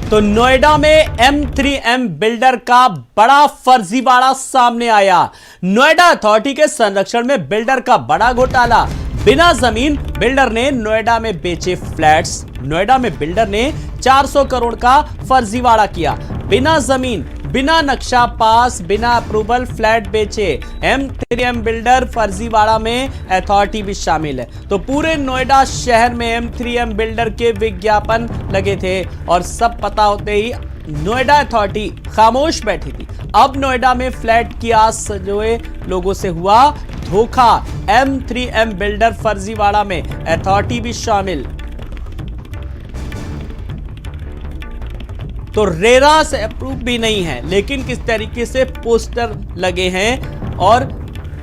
तो नोएडा में M3M builder का बड़ा फर्जीवाड़ा सामने आया। नोएडा अथॉरिटी के संरक्षण में बिल्डर का बड़ा घोटाला। बिना जमीन बिल्डर ने नोएडा में बेचे फ्लैट्स। नोएडा में बिल्डर ने 400 करोड़ का फर्जीवाड़ा किया। बिना जमीन, बिना नक्शा पास, बिना अप्रूवल फ्लैट बेचे। M3M बिल्डर फर्जीवाड़ा में अथॉरिटी भी शामिल है। तो पूरे नोएडा शहर में M3M बिल्डर के विज्ञापन लगे थे और सब पता होते ही नोएडा अथॉरिटी खामोश बैठी थी। अब नोएडा में फ्लैट की आस सजोए लोगों से हुआ धोखा। M3M बिल्डर फर्जीवाड़ा में अथॉरिटी भी शामिल। तो रेरा से अप्रूव भी नहीं है, लेकिन किस तरीके से पोस्टर लगे हैं और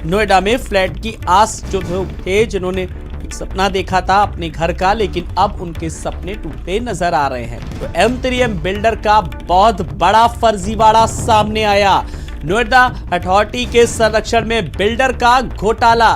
नोएडा में फ्लैट की आस जो थे, जिन्होंने एक सपना देखा था अपने घर का, लेकिन अब उनके सपने टूटते नजर आ रहे हैं। तो M3M बिल्डर का बहुत बड़ा फर्जीवाड़ा सामने आया। नोएडा अथॉरिटी के संरक्षण में बिल्डर का घोटाला।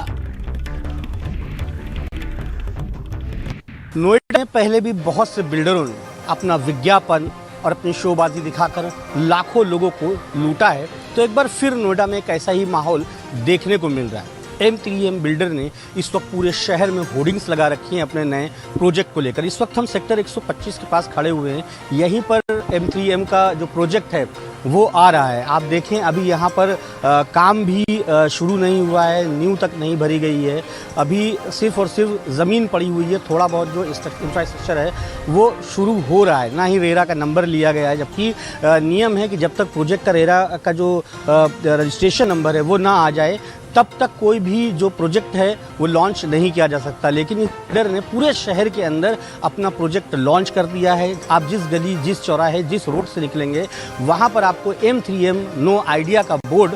नोएडा में पहले भी बहुत से बिल्डरों ने अपना विज्ञापन और अपनी शोबाजी दिखाकर लाखों लोगों को लूटा है। तो एक बार फिर नोएडा में एक ऐसा ही माहौल देखने को मिल रहा है। M3M बिल्डर ने इस वक्त पूरे शहर में होर्डिंग्स लगा रखी हैं अपने नए प्रोजेक्ट को लेकर। इस वक्त हम सेक्टर 125 के पास खड़े हुए हैं। यहीं पर M3M का जो प्रोजेक्ट है वो आ रहा है। आप देखें, अभी यहाँ पर काम भी शुरू नहीं हुआ है, नींव तक नहीं भरी गई है। अभी सिर्फ और सिर्फ ज़मीन पड़ी हुई है। थोड़ा बहुत जो इंफ्रास्ट्रक्चर है वो शुरू हो रहा है। ना ही रेरा का नंबर लिया गया है, जबकि नियम है कि जब तक प्रोजेक्ट का रेरा का जो रजिस्ट्रेशन नंबर है वो ना आ जाए तब तक कोई भी जो प्रोजेक्ट है वो लॉन्च नहीं किया जा सकता। लेकिन इस बिल्डर ने पूरे शहर के अंदर अपना प्रोजेक्ट लॉन्च कर दिया है। आप जिस गली, जिस चौराहे, जिस रोड से निकलेंगे वहाँ पर आपको M3M नो आइडिया का बोर्ड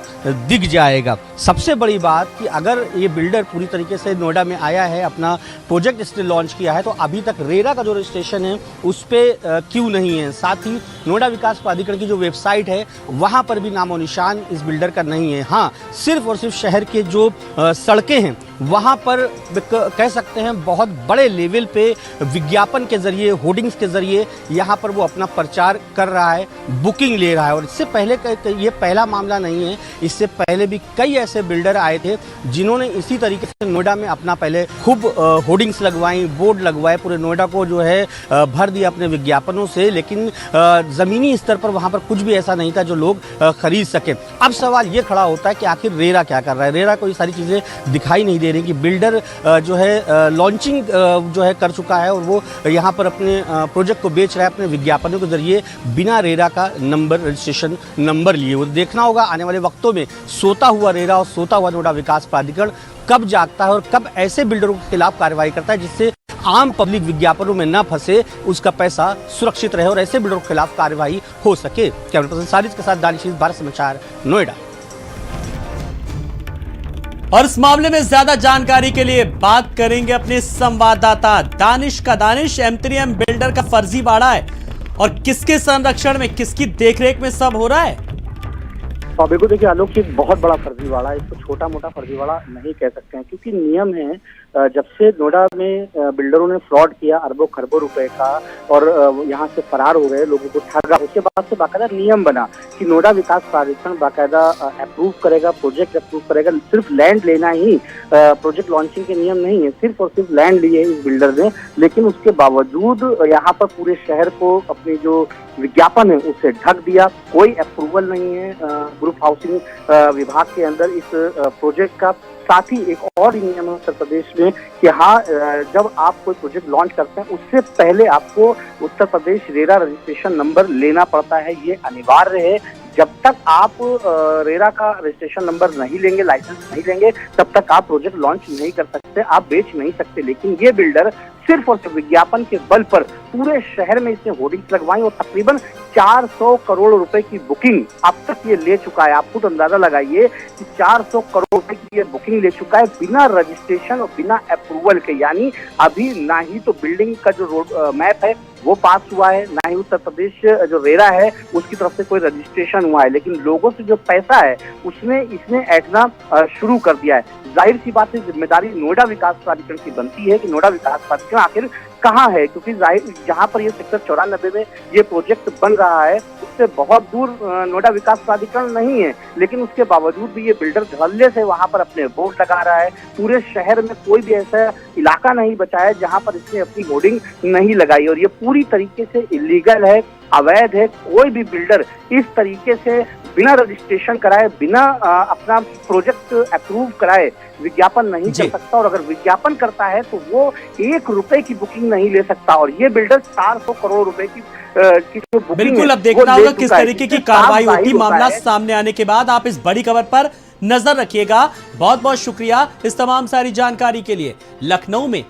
दिख जाएगा। सबसे बड़ी बात कि अगर ये बिल्डर पूरी तरीके से नोएडा में आया है, अपना प्रोजेक्ट इसने लॉन्च किया है, तो अभी तक रेरा का जो रजिस्ट्रेशन है उस पर क्यों नहीं है। साथ ही नोएडा विकास प्राधिकरण की जो वेबसाइट है वहाँ पर भी नामो निशान इस बिल्डर का नहीं है। हाँ, सिर्फ और सिर्फ शहर के जो सड़कें हैं वहाँ पर कह सकते हैं बहुत बड़े लेवल पे विज्ञापन के जरिए, होर्डिंग्स के जरिए यहाँ पर वो अपना प्रचार कर रहा है, बुकिंग ले रहा है। और इससे पहले ये पहला मामला नहीं है। इससे पहले भी कई ऐसे बिल्डर आए थे जिन्होंने इसी तरीके से नोएडा में अपना पहले खूब होर्डिंग्स लगवाई, बोर्ड लगवाए, पूरे नोएडा को जो है भर दिया अपने विज्ञापनों से। लेकिन ज़मीनी स्तर पर वहाँ पर कुछ भी ऐसा नहीं था जो लोग खरीद सके। अब सवाल ये खड़ा होता है कि आखिर रेरा क्या कर रहा है। रेरा को ये सारी चीज़ें दिखाई नहीं दे रही कि बिल्डर जो है लॉन्चिंग जो है कर चुका है और वो यहाँ पर अपने प्रोजेक्ट को बेच रहा है अपने विज्ञापनों के जरिए बिना रेरा का नंबर, रजिस्ट्रेशन नंबर लिए। वो देखना होगा आने वाले वक्तों में सोता हुआ रेरा और सोता हुआ नोएडा विकास प्राधिकरण कब जागता है और कब ऐसे बिल्डरों के खिलाफ कार्रवाई करता है जिससे आम पब्लिक विज्ञापनों में न फंसे, उसका पैसा सुरक्षित रहे और ऐसे बिल्डरों के खिलाफ कार्रवाई हो सके। कैमरा पर्सन सारिज के साथ दानिश, भारत समाचार, नोएडा। और इस मामले में ज्यादा जानकारी के लिए बात करेंगे अपने संवाददाता दानिश का। दानिश, M3M बिल्डर का फर्जीवाड़ा है और किसके संरक्षण में, किसकी देखरेख में सब हो रहा है? बिल्कुल, देखिए आलोक, ये बहुत बड़ा फर्जीवाड़ा है। इसको छोटा मोटा फर्जीवाड़ा नहीं कह सकते हैं, क्योंकि नियम है जब से नोएडा में बिल्डरों ने फ्रॉड किया अरबों खरबों रुपए का और यहाँ से फरार हो गए, लोगों को ठगा, उसके बाद से बाकायदा नियम बना कि नोएडा विकास प्राधिकरण बाकायदा अप्रूव करेगा, प्रोजेक्ट अप्रूव करेगा। सिर्फ लैंड लेना ही प्रोजेक्ट लॉन्चिंग के नियम नहीं है। सिर्फ और सिर्फ लैंड लिए इस बिल्डर ने, लेकिन उसके बावजूद यहाँ पर पूरे शहर को अपनी जो विज्ञापन है उससे ढक दिया। कोई अप्रूवल नहीं है ग्रुप हाउसिंग विभाग के अंदर इस प्रोजेक्ट का। साथ ही एक और नियम है उत्तर प्रदेश में कि हाँ, जब आप कोई प्रोजेक्ट लॉन्च करते हैं उससे पहले आपको Uttar Pradesh RERA registration number लेना पड़ता है। ये अनिवार्य है। जब तक आप रेरा का रजिस्ट्रेशन नंबर नहीं लेंगे, लाइसेंस नहीं लेंगे, तब तक आप प्रोजेक्ट लॉन्च नहीं कर सकते, आप बेच नहीं सकते। लेकिन ये बिल्डर सिर्फ और सिर्फ विज्ञापन के बल पर पूरे शहर में इसने होर्डिंग्स लगवाई और तकरीबन 400 करोड़ रुपए की बुकिंग अब तक ये ले चुका है। आप खुद अंदाजा लगाइए कि 400 करोड़ रुपए की ये बुकिंग ले चुका है बिना रजिस्ट्रेशन और बिना अप्रूवल के। यानी अभी ना ही तो बिल्डिंग का जो रोड मैप है वो पास हुआ है, ना ही उत्तर प्रदेश जो रेरा है उसकी तरफ से कोई रजिस्ट्रेशन हुआ है, लेकिन लोगों से जो पैसा है उसमें इसने ऐंठना शुरू कर दिया है। जाहिर सी बात है, जिम्मेदारी नोएडा विकास प्राधिकरण की बनती है कि नोएडा विकास प्राधिकरण लेकिन आखिर कहाँ है, क्योंकि जहाँ पर ये सेक्टर 94 में ये प्रोजेक्ट बन रहा है उससे बहुत दूर नोएडा विकास प्राधिकरण नहीं है, लेकिन उसके बावजूद भी ये बिल्डर धड़ल्ले से वहाँ पर अपने बोर्ड लगा रहा है। पूरे शहर में कोई भी ऐसा इलाका नहीं बचा है जहाँ पर इसने अपनी होर्डिंग नहीं लगाई, और ये पूरी तरीके से इलीगल है, अवैध है। कोई भी बिल्डर इस तरीके से बिना रजिस्ट्रेशन कराए, बिना अपना प्रोजेक्ट अप्रूव कराए विज्ञापन नहीं कर सकता, और अगर विज्ञापन करता है तो वो 1 रुपए की बुकिंग नहीं ले सकता। और ये बिल्डर 400 करोड़ रुपए की जो बुकिंग बिल्कुल, अब देखना होगा किस तरीके की कार्रवाई होती। मामला सामने आने के बाद आप इस बड़ी खबर पर नजर रखिएगा। बहुत बहुत शुक्रिया इस तमाम सारी जानकारी के लिए। लखनऊ में